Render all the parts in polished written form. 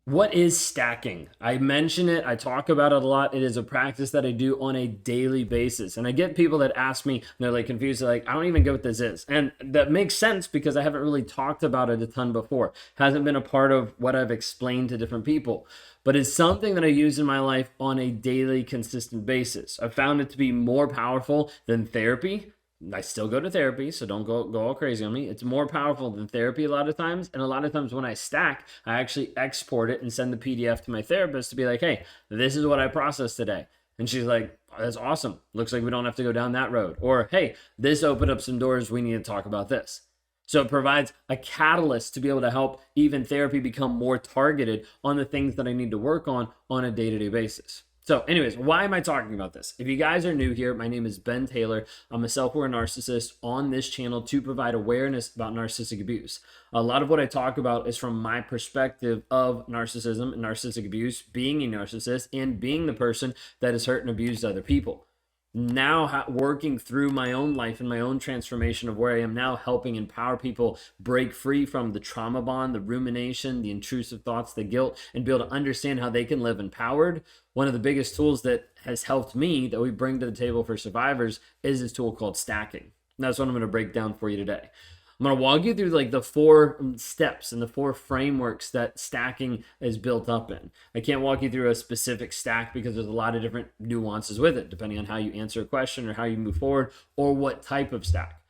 What is stacking? I mention it, I talk about it a lot. It is a practice that I do on a daily basis. And I get people that ask me, and they're like confused, they're like, I don't even get what this is. And that makes sense because I haven't really talked about it a ton before. Hasn't been a part of what I've explained to different people. But it's something that I use in my life on a daily, consistent basis. I've found it to be more powerful than therapy. I still go to therapy, so don't go all crazy on me. It's more powerful than therapy a lot of times. And a lot of times when I stack, I actually export it and send the PDF to my therapist to be like, hey, this is what I processed today. And she's like, oh, that's awesome. Looks like we don't have to go down that road. Or, hey, this opened up some doors. We need to talk about this. So it provides a catalyst to be able to help even therapy become more targeted on the things that I need to work on a day-to-day basis. So anyways, why am I talking about this? If you guys are new here, my name is Ben Taylor. I'm a self-aware narcissist on this channel to provide awareness about narcissistic abuse. A lot of what I talk about is from my perspective of narcissism and narcissistic abuse, being a narcissist and being the person that has hurt and abused other people. Now working through my own life and my own transformation of where I am now, helping empower people break free from the trauma bond, the rumination, the intrusive thoughts, the guilt, and be able to understand how they can live empowered. One of the biggest tools that has helped me that we bring to the table for survivors is this tool called stacking. And that's what I'm going to break down for you today. I'm going to walk you through like the 4 steps and the 4 frameworks that stacking is built up in. I can't walk you through a specific stack because there's a lot of different nuances with it, depending on how you answer a question or how you move forward or what type of stack.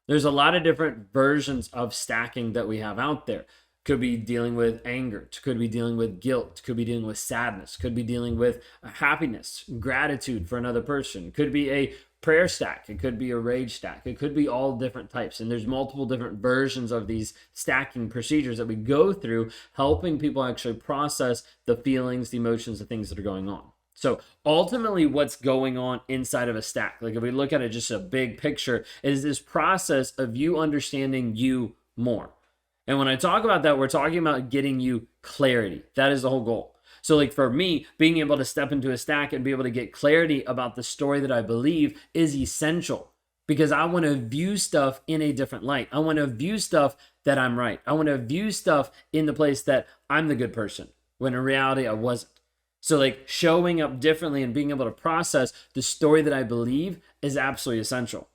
There's a lot of different versions of stacking that we have out there. Could be dealing with anger, could be dealing with guilt, could be dealing with sadness, could be dealing with happiness, gratitude for another person, could be a prayer stack, it could be a rage stack, it could be all different types. And there's multiple different versions of these stacking procedures that we go through, helping people actually process the feelings, the emotions, the things that are going on. So ultimately what's going on inside of a stack, like if we look at it just a big picture, is this process of you understanding you more. And when I talk about that, we're talking about getting you clarity. That is the whole goal. So like for me, being able to step into a stack and be able to get clarity about the story that I believe is essential, because I want to view stuff in a different light. I want to view stuff that I'm right. I want to view stuff in the place that I'm the good person, when in reality I wasn't. So like showing up differently and being able to process the story that I believe is absolutely essential.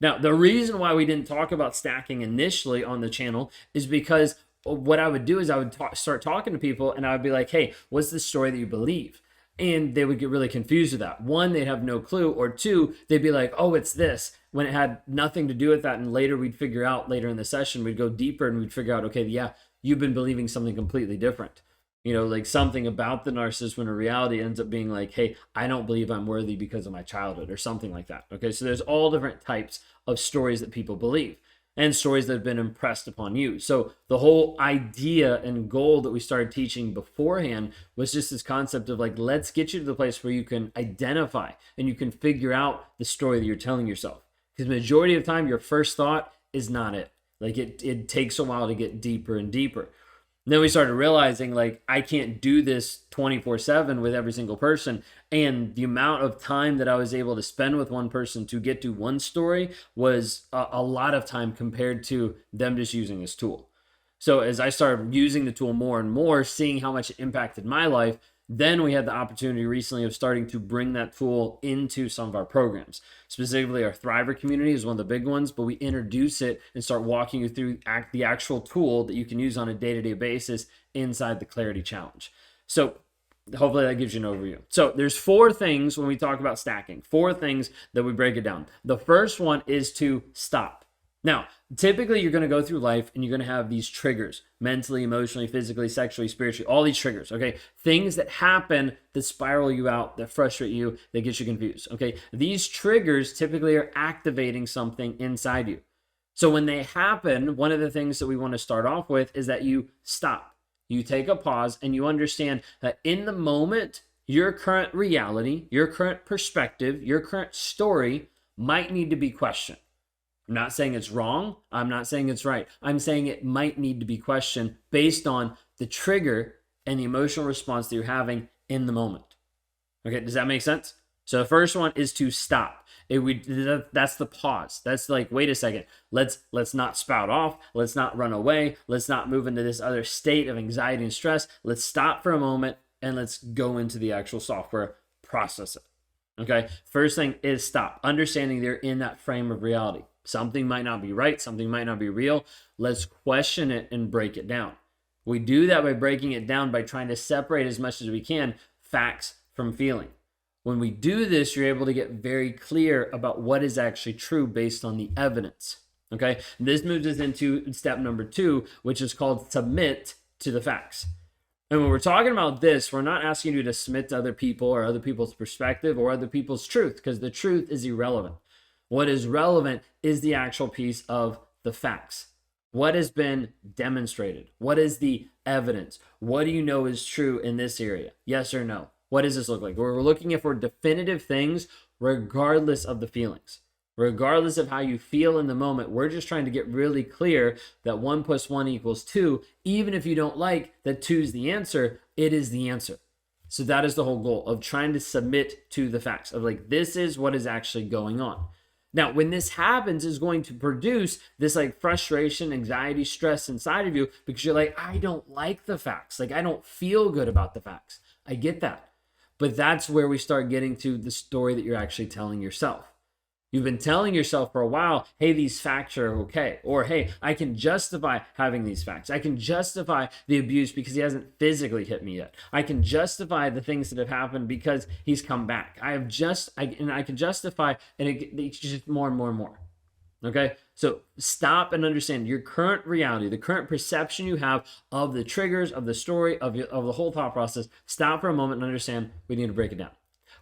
Now, the reason why we didn't talk about stacking initially on the channel is because what I would do is I would start talking to people and I would be like, hey, what's the story that you believe? And they would get really confused with that. 1, they'd have no clue, or 2, they'd be like, oh, it's this, when it had nothing to do with that. And later we'd figure out, later in the session, we'd go deeper and we'd figure out, okay, yeah, you've been believing something completely different. You know, like something about the narcissist, when in reality ends up being like, hey, I don't believe I'm worthy because of my childhood or something like that. Okay, so there's all different types of stories that people believe and stories that have been impressed upon you. So the whole idea and goal that we started teaching beforehand was just this concept of like, let's get you to the place where you can identify and you can figure out the story that you're telling yourself. Because majority of the time, your first thought is not it. Like it takes a while to get deeper and deeper. And then we started realizing like I can't do this 24/7 with every single person. And the amount of time that I was able to spend with one person to get to one story was a lot of time compared to them just using this tool. So as I started using the tool more and more, seeing how much it impacted my life, then we had the opportunity recently of starting to bring that tool into some of our programs. Specifically, our Thriver community is one of the big ones, but we introduce it and start walking you through the actual tool that you can use on a day-to-day basis inside the Clarity Challenge. So hopefully that gives you an overview. So there's 4 things when we talk about stacking, 4 things that we break it down. The first one is to stop. Now, typically you're going to go through life and you're going to have these triggers, mentally, emotionally, physically, sexually, spiritually, all these triggers, okay? Things that happen that spiral you out, that frustrate you, that get you confused, okay? These triggers typically are activating something inside you. So when they happen, one of the things that we want to start off with is that you stop. You take a pause and you understand that in the moment, your current reality, your current perspective, your current story might need to be questioned. I'm not saying it's wrong. I'm not saying it's right. I'm saying it might need to be questioned based on the trigger and the emotional response that you're having in the moment. Okay, does that make sense? So the first one is to stop. That's the pause. That's like, wait a second. Let's not spout off. Let's not run away. Let's not move into this other state of anxiety and stress. Let's stop for a moment and let's go into the actual software, process it. Okay. First thing is stop. Understanding they're in that frame of reality. Something might not be right. Something might not be real. Let's question it and break it down. We do that by breaking it down, by trying to separate as much as we can facts from feeling. When we do this, you're able to get very clear about what is actually true based on the evidence. Okay. This moves us into step number 2, which is called submit to the facts. And when we're talking about this, we're not asking you to submit to other people or other people's perspective or other people's truth, because the truth is irrelevant. What is relevant is the actual piece of the facts. What has been demonstrated? What is the evidence? What do you know is true in this area? Yes or no? What does this look like? We're looking for definitive things regardless of the feelings. Regardless of how you feel in the moment, we're just trying to get really clear that 1 + 1 = 2. Even if you don't like that 2 is the answer, it is the answer. So that is the whole goal of trying to submit to the facts of like, this is what is actually going on. Now, when this happens, is going to produce this like frustration, anxiety, stress inside of you, because you're like, I don't like the facts. Like, I don't feel good about the facts. I get that. But that's where we start getting to the story that you're actually telling yourself. You've been telling yourself for a while, hey, these facts are okay. Or, hey, I can justify having these facts. I can justify the abuse because he hasn't physically hit me yet. I can justify the things that have happened because he's come back. I can justify, and it's just more and more and more. Okay? So stop and understand your current reality, the current perception you have of the triggers, of the story, of the whole thought process. Stop for a moment and understand we need to break it down.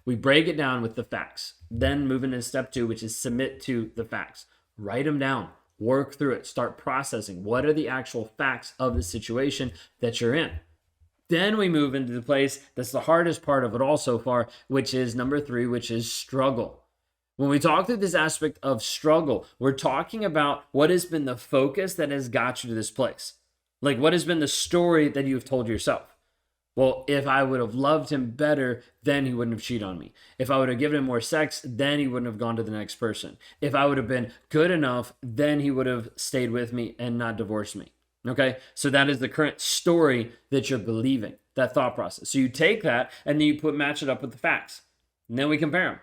We break it down with the facts. Then move into step 2, which is submit to the facts. Write them down. Work through it. Start processing. What are the actual facts of the situation that you're in? Then we move into the place that's the hardest part of it all so far, which is number 3, which is struggle. When we talk through this aspect of struggle, we're talking about what has been the focus that has got you to this place. Like, what has been the story that you've told yourself? Well, if I would have loved him better, then he wouldn't have cheated on me. If I would have given him more sex, then he wouldn't have gone to the next person. If I would have been good enough, then he would have stayed with me and not divorced me. Okay? So that is the current story that you're believing, that thought process. So you take that and then you match it up with the facts. And then we compare them.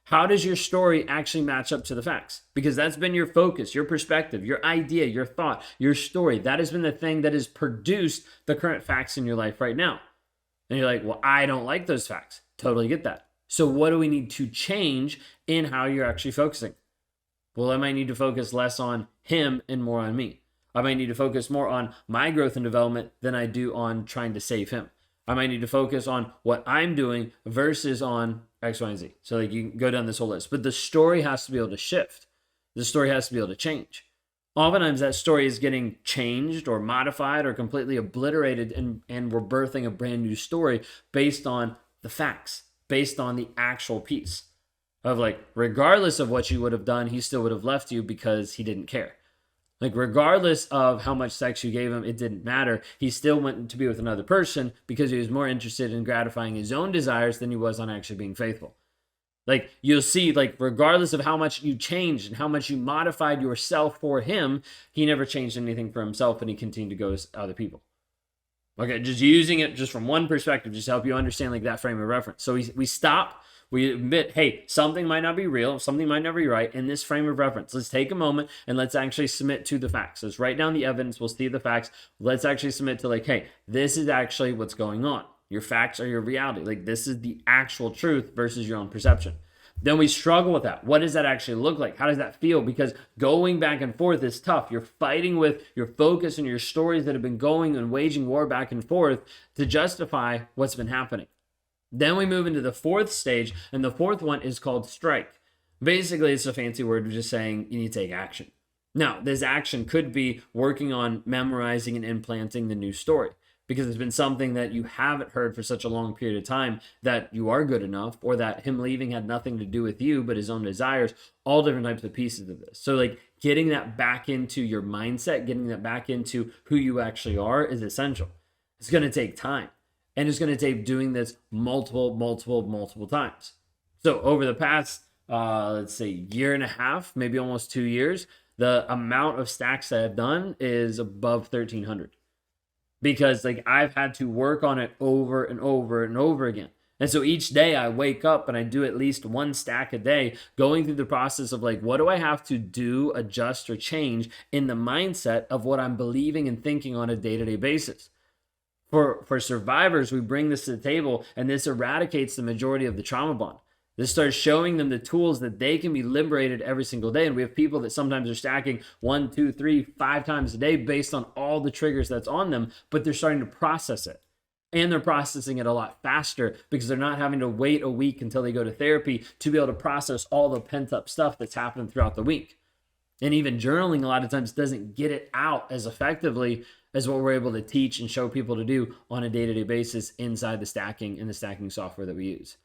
How does your story actually match up to the facts? Because that's been your focus, your perspective, your idea, your thought, your story. That has been the thing that has produced the current facts in your life right now. And you're like, well, I don't like those facts. Totally get that. So what do we need to change in how you're actually focusing? Well, I might need to focus less on him and more on me. I might need to focus more on my growth and development than I do on trying to save him. I might need to focus on what I'm doing versus on X, Y, and Z. So like you can go down this whole list. But the story has to be able to shift. The story has to be able to change. Oftentimes that story is getting changed or modified or completely obliterated, and we're birthing a brand new story based on the facts, based on the actual piece of like, regardless of what you would have done, he still would have left you because he didn't care. Like, regardless of how much sex you gave him, it didn't matter. He still went to be with another person because he was more interested in gratifying his own desires than he was on actually being faithful. Like, you'll see, like, regardless of how much you changed and how much you modified yourself for him, he never changed anything for himself, and he continued to go to other people. Okay, just using it just from one perspective, just to help you understand, like, that frame of reference. So we stop, we admit, hey, something might not be real, something might not be right in this frame of reference. Let's take a moment and let's actually submit to the facts. Let's write down the evidence, we'll see the facts. Let's actually submit to, like, hey, this is actually what's going on. Your facts are your reality. Like, this is the actual truth versus your own perception. Then we struggle with that. What does that actually look like? How does that feel? Because going back and forth is tough. You're fighting with your focus and your stories that have been going and waging war back and forth to justify what's been happening. Then we move into the 4th stage, and the 4th one is called strike. Basically, it's a fancy word for just saying you need to take action. Now, this action could be working on memorizing and implanting the new story, because it's been something that you haven't heard for such a long period of time that you are good enough, or that him leaving had nothing to do with you but his own desires, all different types of pieces of this. So like getting that back into your mindset, getting that back into who you actually are is essential. It's going to take time, and it's going to take doing this multiple times. So over the past, let's say, year and a half, maybe almost 2 years, the amount of stacks that I've done is above 1,300 because like I've had to work on it over and over and over again. And so each day I wake up and I do at least one stack a day, going through the process of like, what do I have to do, adjust, or change in the mindset of what I'm believing and thinking on a day-to-day basis. For survivors, we bring this to the table, and this eradicates the majority of the trauma bond. This starts showing them the tools that they can be liberated every single day. And we have people that sometimes are stacking 1, 2, 3, 5 times a day based on all the triggers that's on them, but they're starting to process it. And they're processing it a lot faster because they're not having to wait a week until they go to therapy to be able to process all the pent up stuff that's happening throughout the week. And even journaling a lot of times doesn't get it out as effectively as what we're able to teach and show people to do on a day-to-day basis inside the stacking and the stacking software that we use.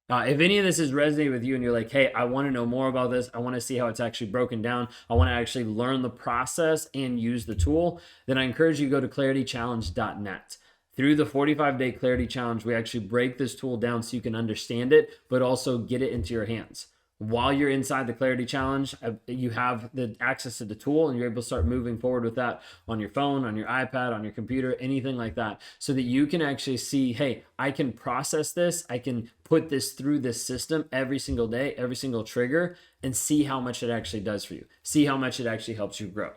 If any of this is resonating with you and you're like, hey, I want to know more about this, I want to see how it's actually broken down, I want to actually learn the process and use the tool, then I encourage you to go to claritychallenge.net. Through the 45-day Clarity Challenge, we actually break this tool down so you can understand it, but also get it into your hands. While you're inside the Clarity Challenge, you have the access to the tool and you're able to start moving forward with that on your phone, on your iPad, on your computer, anything like that, so that you can actually see, hey, I can process this, I can put this through this system every single day, every single trigger, and see how much it actually does for you. See how much it actually helps you grow.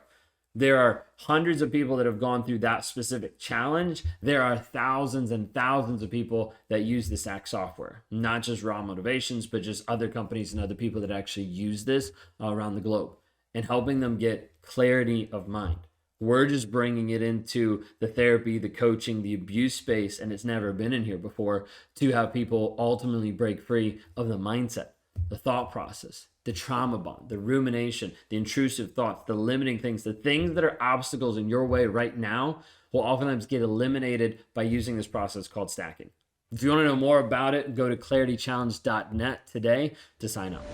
There are hundreds of people that have gone through that specific challenge. There are thousands and thousands of people that use the Stack software, not just Raw Motivations, but just other companies and other people that actually use this around the globe and helping them get clarity of mind. We're just bringing it into the therapy, the coaching, the abuse space, and it's never been in here before, to have people ultimately break free of the mindset, the thought process, the trauma bond, the rumination, the intrusive thoughts, the limiting things, the things that are obstacles in your way right now will oftentimes get eliminated by using this process called stacking. If you want to know more about it, go to claritychallenge.net today to sign up.